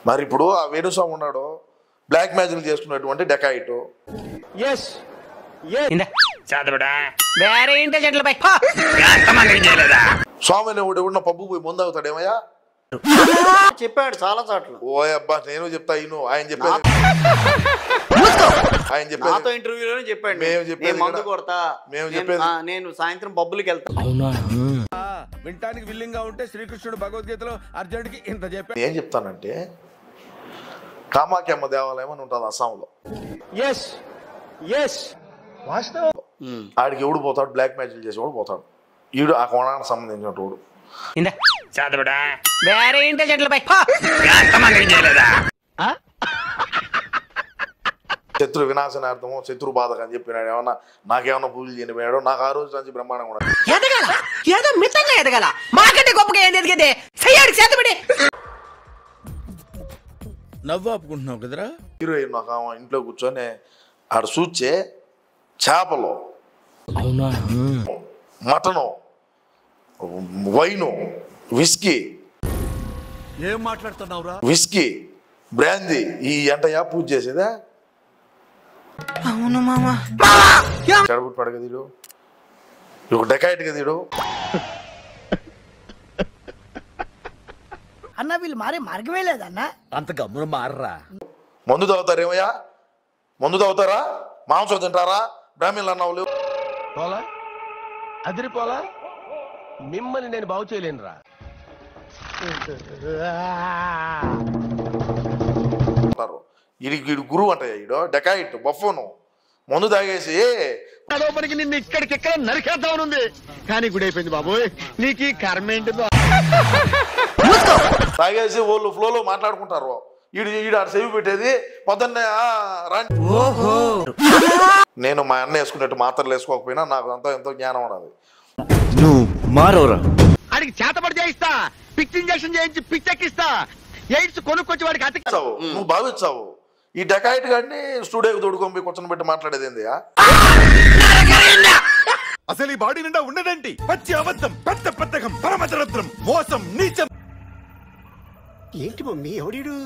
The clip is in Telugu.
మరి ఇప్పుడు ఆ వేణుస్వామి ఉన్నాడు, బ్లాక్ మ్యాజిక్ చేసుకున్నటువంటి డెకాయిట్. స్వామి ఎవడు పబ్బు పోయి ముందు అవుతాడేమయ్యా చెప్పాడు చాలా చోట్ల. ఓ అబ్బా నేను చెప్తా ఇను, ఆయన చెప్పేది ఆయన చెప్పేది నాతో ఇంటర్వ్యూలోనే చెప్పాడు. మేము చెప్పేది మందు కొడతా, మేము చెప్పేది నేను సాయంత్రం పబ్బులకి వెళ్తా. వింటానికి విల్లింగ్ గా ఉంటే శ్రీకృష్ణుడు భగవద్గీతలో అర్జునుడికి ఇంత చెప్పాడు. ఏం చెప్తానంటే కామాఖ్యమ్మ దేవాలయం అని ఉంటుంది అస్సాంలో. ఆడికి ఎవడు పోతాడు, బ్లాక్ మ్యాజిక్ చేసేవాడు పోతాడు. ఈడు ఆ కోణానికి సంబంధించిన వాడు. శత్రు వినాశనార్థము శత్రు బాధకు అని చెప్పినాడు. ఏమన్నా నాకేమన్నా పూజలు చేయనిపోయాడు. నాకు ఆ రోజు నుంచి బ్రహ్మాండం కూడా ఏదో మితంగా ఎదగల మాకంటే గొప్పగా ఏం ఎదిగేదే నవ్వు ఆపుకుంటున్నావు కదరా. హీరోయిన్ నాకు ఇంట్లో కూర్చొని ఆడు చూచే చేపలు, మటను, వైను, విస్కీ, ఏం మాట్లాడుతున్నావురా, విస్కీ, బ్రాందీ ఈ ఎంటయా పూజ చేసేదా? అవును మామా కడుపుట్ పడగ తీడు, ఒక డెకాయిట్ గా తీడు. అన్న వీళ్ళు మారే మార్గమే లేదన్న. అంత గమ్మున మారరా. మందు తాగుతారేమయ్యా? మందు తాగుతారా? మాంసం తింటారా? బ్రాహ్మణులు అన్నావులు పోలా అదిరిపోలా, మిమ్మల్ని నేను బాగు చేయలేనురా. ఈడు గురువు అంటయ్యా, ఈడు డెకాయిట్ బఫోను. మందు తాగేసి లోపలికి నిన్ను ఇక్కడికిక్కడ నరికేద్దామనుంది కానీ గుడైపోయింది బాబోయ్. నీకు కర్మేంటి? తాగేసి వాళ్ళు ఫ్లోలో మాట్లాడుకుంటారు. ఈడు ఆడ సెవి పెట్టేది పొద్దున్నే నేను మా అన్న వేసుకున్నట్టు మాత్రలు వేసుకోకపోయినా నాకు అంతా ఎంతో జ్ఞానం ఉన్నది. నువ్వు మారవరా? వాడికి చేతపడి చేయిస్తా, పిచ్ ఇంజక్షన్ చేయించి పిచ్చెక్కిస్తా, ఎయిడ్స్ కొనుక్కొచ్చి వాడికి అతికిస్తావు. నువ్వు భావించావు ఈ డెకాయిట్ గాడిని స్టూడియోకి తోడుకొని పోయి కూర్చొని పెట్టి మాట్లాడేది ఏంది? అసలు ఈ బాడీ నిండా ఉండదండి పచ్చి అబద్ధం, పెద్ద పెద్దకం, పరమదరిద్రం, మోసం, నీచం. ఏంటి మమ్మీ ఎవడీడు?